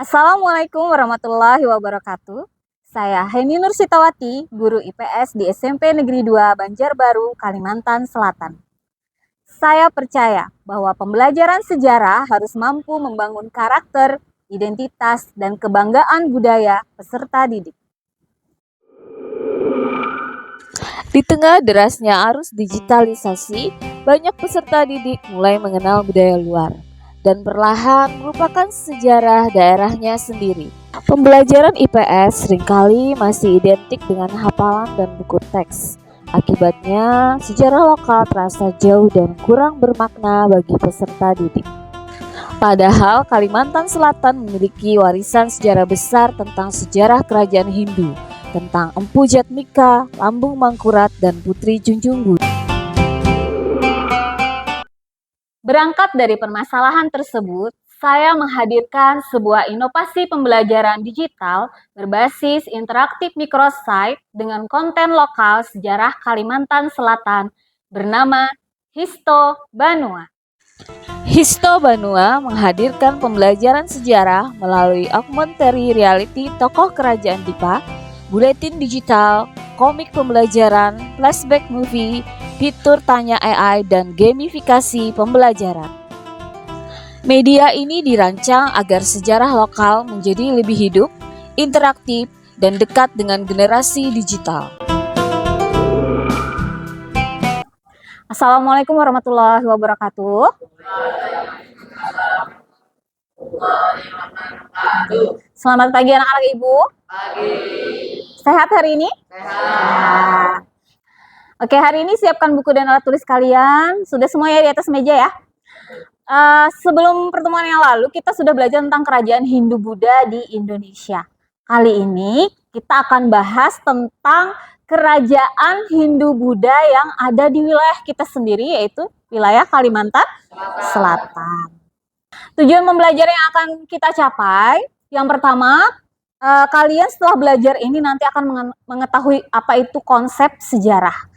Assalamualaikum warahmatullahi wabarakatuh. Saya Heni Nur Sitawati, guru IPS di SMP Negeri 2 Banjarbaru, Kalimantan Selatan. Saya percaya bahwa pembelajaran sejarah harus mampu membangun karakter, identitas, dan kebanggaan budaya peserta didik. Di tengah derasnya arus digitalisasi, banyak peserta didik mulai mengenal budaya luar dan perlahan merupakan sejarah daerahnya sendiri. Pembelajaran IPS seringkali masih identik dengan hafalan dan buku teks. Akibatnya, sejarah lokal terasa jauh dan kurang bermakna bagi peserta didik. Padahal Kalimantan Selatan memiliki warisan sejarah besar tentang sejarah kerajaan Hindu, tentang Empu Jatmika, Lambung Mangkurat, dan Putri Junjung Bumi. Berangkat dari permasalahan tersebut, saya menghadirkan sebuah inovasi pembelajaran digital berbasis interaktif microsite dengan konten lokal sejarah Kalimantan Selatan bernama Histo Banua. Histo Banua menghadirkan pembelajaran sejarah melalui augmented reality tokoh kerajaan Dipa, buletin digital, komik pembelajaran, flashback movie, fitur tanya AI, dan gamifikasi pembelajaran. Media ini dirancang agar sejarah lokal menjadi lebih hidup, interaktif, dan dekat dengan generasi digital. Assalamualaikum warahmatullahi wabarakatuh. Selamat pagi anak-anak ibu. Pagi. Sehat hari ini? Sehat. Oke, hari ini siapkan buku dan alat tulis kalian. Sudah semua ya di atas meja ya? Sebelum pertemuan yang lalu, kita sudah belajar tentang kerajaan Hindu-Buddha di Indonesia. Kali ini, kita akan bahas tentang kerajaan Hindu-Buddha yang ada di wilayah kita sendiri, yaitu wilayah Kalimantan Selatan. Tujuan pembelajaran yang akan kita capai, yang pertama, kalian setelah belajar ini nanti akan mengetahui apa itu konsep sejarah.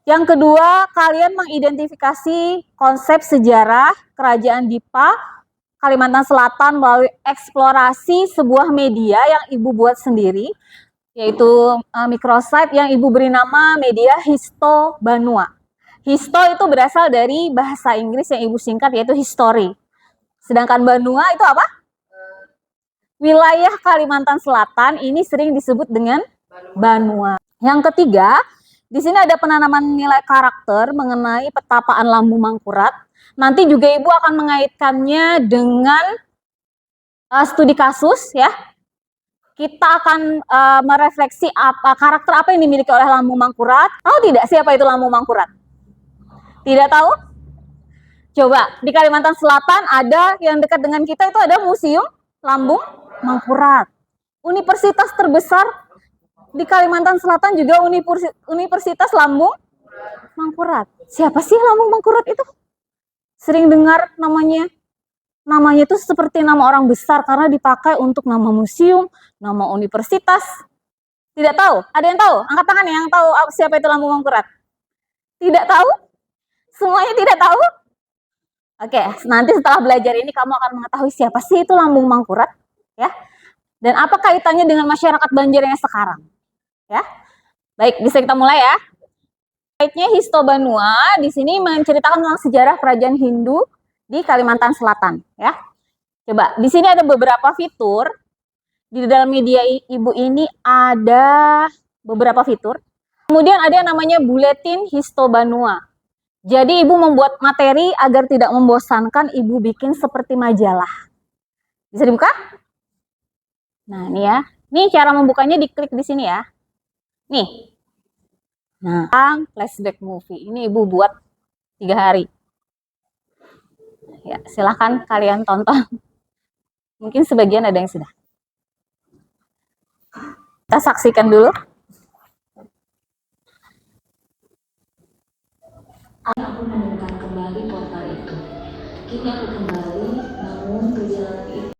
Yang kedua, kalian mengidentifikasi konsep sejarah kerajaan Dipa, Kalimantan Selatan melalui eksplorasi sebuah media yang ibu buat sendiri, yaitu microsite yang ibu beri nama media Histo Banua. Histo itu berasal dari bahasa Inggris yang ibu singkat yaitu history. Sedangkan Banua itu apa? Wilayah Kalimantan Selatan ini sering disebut dengan Banua. Yang ketiga, di sini ada penanaman nilai karakter mengenai petapaan Lambung Mangkurat. Nanti juga ibu akan mengaitkannya dengan studi kasus ya. Kita akan merefleksi karakter apa yang dimiliki oleh Lambung Mangkurat. Tahu tidak siapa itu Lambung Mangkurat? Tidak tahu? Coba, di Kalimantan Selatan ada yang dekat dengan kita itu ada Museum Lambung Mangkurat. Universitas terbesar di Kalimantan Selatan juga Universitas Lambung Mangkurat. Siapa sih Lambung Mangkurat itu? Sering dengar namanya. Namanya itu seperti nama orang besar karena dipakai untuk nama museum, nama universitas. Tidak tahu? Ada yang tahu? Angkat tangan yang tahu siapa itu Lambung Mangkurat. Tidak tahu? Semuanya tidak tahu? Oke, nanti setelah belajar ini kamu akan mengetahui siapa sih itu Lambung Mangkurat, ya. Dan apa kaitannya dengan masyarakat Banjar yang sekarang, ya. Baik, bisa kita mulai ya. Baiknya Histo Banua di sini menceritakan tentang sejarah kerajaan Hindu di Kalimantan Selatan, ya. Coba, di sini ada beberapa fitur. Di dalam media ibu ini ada beberapa fitur. Kemudian ada yang namanya buletin Histo Banua. Jadi ibu membuat materi agar tidak membosankan, ibu bikin seperti majalah. Bisa dibuka? Nah, ini ya. Nih cara membukanya diklik di sini ya. Nih. Nah, flashback movie. Ini ibu buat 3 hari. Ya, silahkan kalian tonton. Mungkin sebagian ada yang sudah. Kita saksikan dulu. Aku menemukan kembali portal itu. Kini aku kembali, namun perjalanan itu.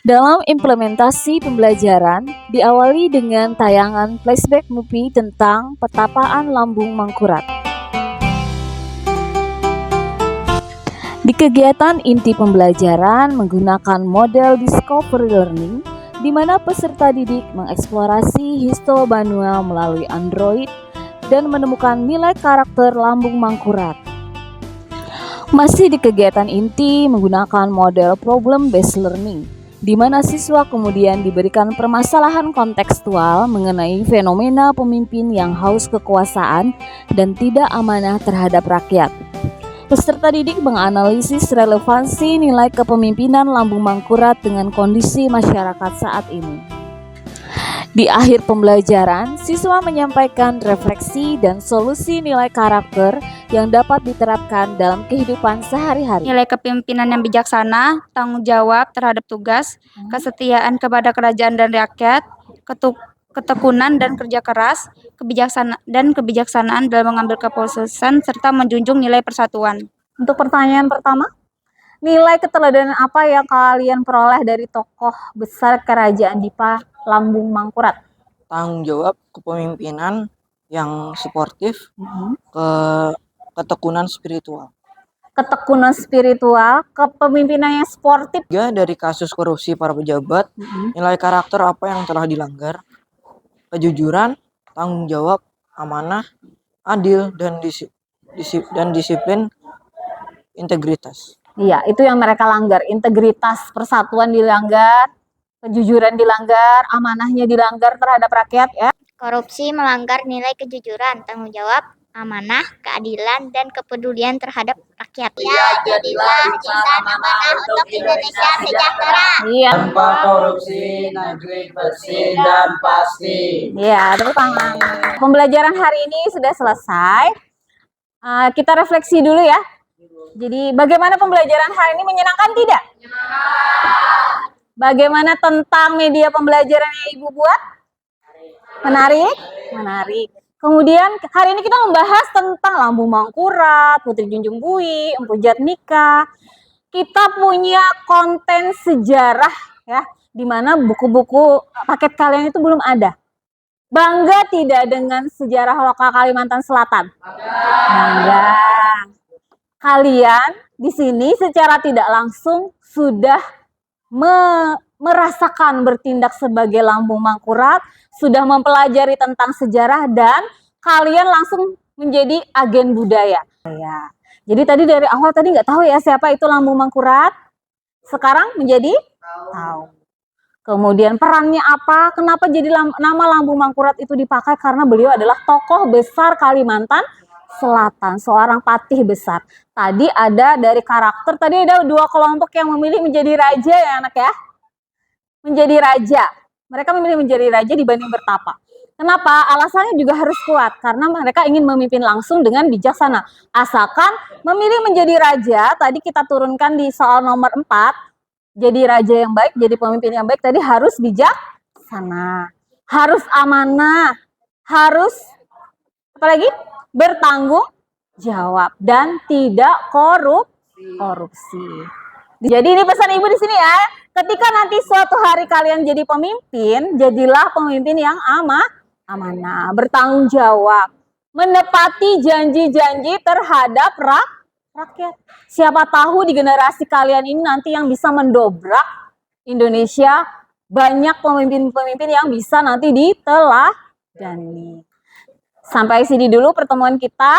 Dalam implementasi pembelajaran, diawali dengan tayangan flashback movie tentang petapaan Lambung Mangkurat. Di kegiatan inti pembelajaran menggunakan model discovery learning, di mana peserta didik mengeksplorasi histobanua melalui Android dan menemukan nilai karakter lambung mangkurat. Masih di kegiatan inti menggunakan model problem based learning, di mana siswa kemudian diberikan permasalahan kontekstual mengenai fenomena pemimpin yang haus kekuasaan dan tidak amanah terhadap rakyat. Peserta didik menganalisis relevansi nilai kepemimpinan lambung mangkurat dengan kondisi masyarakat saat ini. Di akhir pembelajaran, siswa menyampaikan refleksi dan solusi nilai karakter yang dapat diterapkan dalam kehidupan sehari-hari. Nilai kepemimpinan yang bijaksana, tanggung jawab terhadap tugas, kesetiaan kepada kerajaan dan rakyat, ketekunan dan kerja keras, kebijaksanaan dalam mengambil keputusan, serta menjunjung nilai persatuan. Untuk pertanyaan pertama, nilai keteladanan apa yang kalian peroleh dari tokoh besar kerajaan Dipa Lambung Mangkurat? Tanggung jawab, kepemimpinan yang suportif, ketekunan spiritual. Ketekunan spiritual, kepemimpinan yang sportif. Juga dari kasus korupsi para pejabat, nilai karakter apa yang telah dilanggar, kejujuran, tanggung jawab, amanah, adil, dan disiplin, integritas. Iya, itu yang mereka langgar. Integritas persatuan dilanggar, kejujuran dilanggar, amanahnya dilanggar terhadap rakyat ya. Korupsi melanggar nilai kejujuran, tanggung jawab, amanah, keadilan, dan kepedulian terhadap rakyat. Ya, jadilah insan amanah untuk Indonesia sejahtera. Iya. Tanpa korupsi, negeri bersih dan pasti. Iya, tepuk tangan. Pembelajaran hari ini sudah selesai. Kita refleksi dulu ya. Jadi bagaimana pembelajaran hari ini, menyenangkan tidak? Bagaimana tentang media pembelajaran yang Ibu buat? Menarik? Menarik. Kemudian hari ini kita membahas tentang Lambung Mangkurat, Putri Junjung Bui, Empu Jatmika. Kita punya konten sejarah ya, di mana buku-buku paket kalian itu belum ada. Bangga tidak dengan sejarah lokal Kalimantan Selatan? Bangga. Kalian di sini secara tidak langsung sudah merasakan bertindak sebagai Lambung Mangkurat, sudah mempelajari tentang sejarah, dan kalian langsung menjadi agen budaya. Ya. Jadi tadi dari awal tadi nggak tahu ya siapa itu Lambung Mangkurat, sekarang menjadi tahu. Kemudian perannya apa? Kenapa jadi nama Lambung Mangkurat itu dipakai? Karena beliau adalah tokoh besar Kalimantan Selatan, seorang patih besar. Tadi ada dari karakter, tadi ada dua kelompok yang memilih menjadi raja ya anak ya. Menjadi raja. Mereka memilih menjadi raja dibanding bertapa. Kenapa? Alasannya juga harus kuat, karena mereka ingin memimpin langsung dengan bijaksana. Asalkan memilih menjadi raja, tadi kita turunkan di soal nomor 4, jadi raja yang baik, jadi pemimpin yang baik, tadi harus bijaksana, harus amanah, harus apa lagi? Bertanggung jawab dan tidak korupsi. Jadi ini pesan Ibu di sini ya. Ketika nanti suatu hari kalian jadi pemimpin, jadilah pemimpin yang amanah, bertanggung jawab, menepati janji-janji terhadap rakyat. Siapa tahu di generasi kalian ini nanti yang bisa mendobrak Indonesia, banyak pemimpin-pemimpin yang bisa nanti diteladani. Sampai sini dulu pertemuan kita.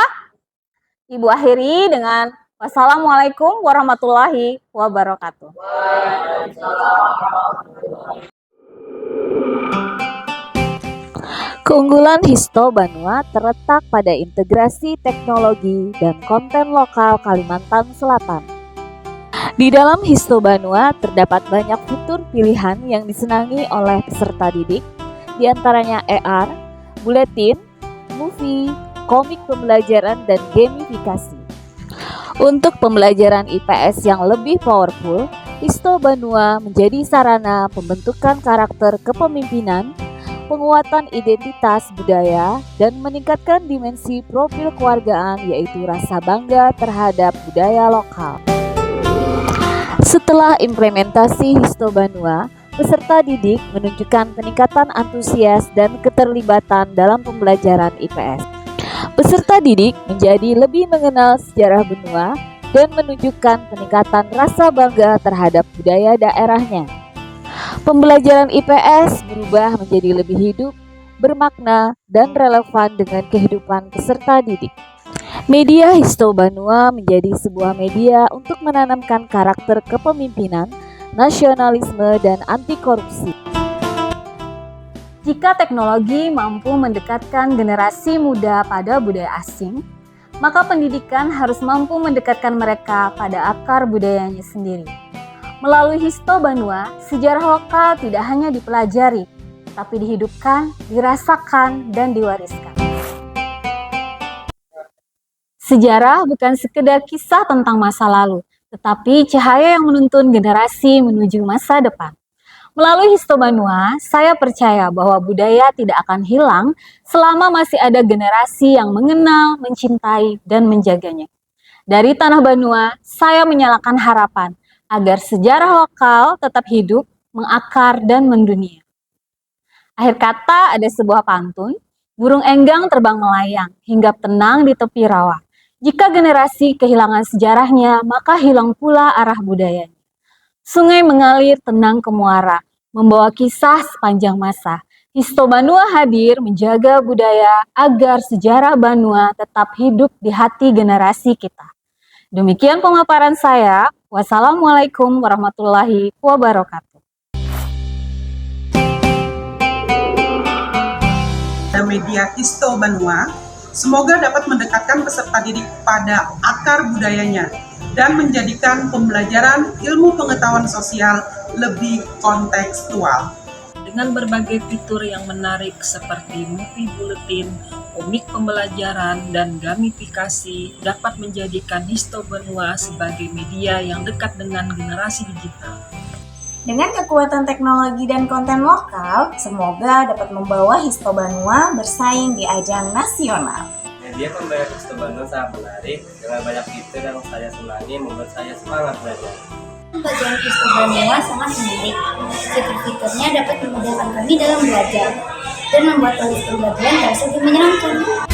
Ibu akhiri dengan wassalamualaikum warahmatullahi wabarakatuh. Keunggulan Histobanua terletak pada integrasi teknologi dan konten lokal Kalimantan Selatan. Di dalam Histobanua terdapat banyak fitur pilihan yang disenangi oleh peserta didik, diantaranya AR, buletin, movie, komik pembelajaran, dan gamifikasi. Untuk pembelajaran IPS yang lebih powerful, Histobanua menjadi sarana pembentukan karakter kepemimpinan, penguatan identitas budaya, dan meningkatkan dimensi profil keluargaan, yaitu rasa bangga terhadap budaya lokal. Setelah implementasi Histobanua, peserta didik menunjukkan peningkatan antusias dan keterlibatan dalam pembelajaran IPS. Peserta didik menjadi lebih mengenal sejarah benua, dan menunjukkan peningkatan rasa bangga terhadap budaya daerahnya. Pembelajaran IPS berubah menjadi lebih hidup, bermakna, dan relevan dengan kehidupan peserta didik. Media Histobanua menjadi sebuah media untuk menanamkan karakter kepemimpinan, nasionalisme, dan anti korupsi. Jika teknologi mampu mendekatkan generasi muda pada budaya asing, maka pendidikan harus mampu mendekatkan mereka pada akar budayanya sendiri. Melalui Histobanua, sejarah lokal tidak hanya dipelajari, tapi dihidupkan, dirasakan, dan diwariskan. Sejarah bukan sekedar kisah tentang masa lalu, tetapi cahaya yang menuntun generasi menuju masa depan. Melalui Histobanua, saya percaya bahwa budaya tidak akan hilang selama masih ada generasi yang mengenal, mencintai, dan menjaganya. Dari Tanah Banua, saya menyalakan harapan agar sejarah lokal tetap hidup, mengakar, dan mendunia. Akhir kata ada sebuah pantun, burung enggang terbang melayang, hinggap tenang di tepi rawa. Jika generasi kehilangan sejarahnya, maka hilang pula arah budayanya. Sungai mengalir tenang ke muara, membawa kisah sepanjang masa. Histobanua hadir menjaga budaya agar sejarah Banua tetap hidup di hati generasi kita. Demikian pemaparan saya. Wassalamualaikum warahmatullahi wabarakatuh. Media Histobanua semoga dapat mendekatkan peserta didik pada akar budayanya dan menjadikan pembelajaran ilmu pengetahuan sosial lebih kontekstual. Dengan berbagai fitur yang menarik seperti movie bulletin, komik pembelajaran, dan gamifikasi dapat menjadikan Histobanua sebagai media yang dekat dengan generasi digital. Dengan kekuatan teknologi dan konten lokal, semoga dapat membawa Histobanua bersaing di ajang nasional. Media pembelajaran Histobanua sangat menarik, dengan banyak fitur yang saya senangi membuat saya semangat belajar. Pembelajaran Histobanua sangat menarik. Fitur-fiturnya dapat memudahkan kami dalam belajar dan membuat proses pembelajaran terasa lebih menyenangkan.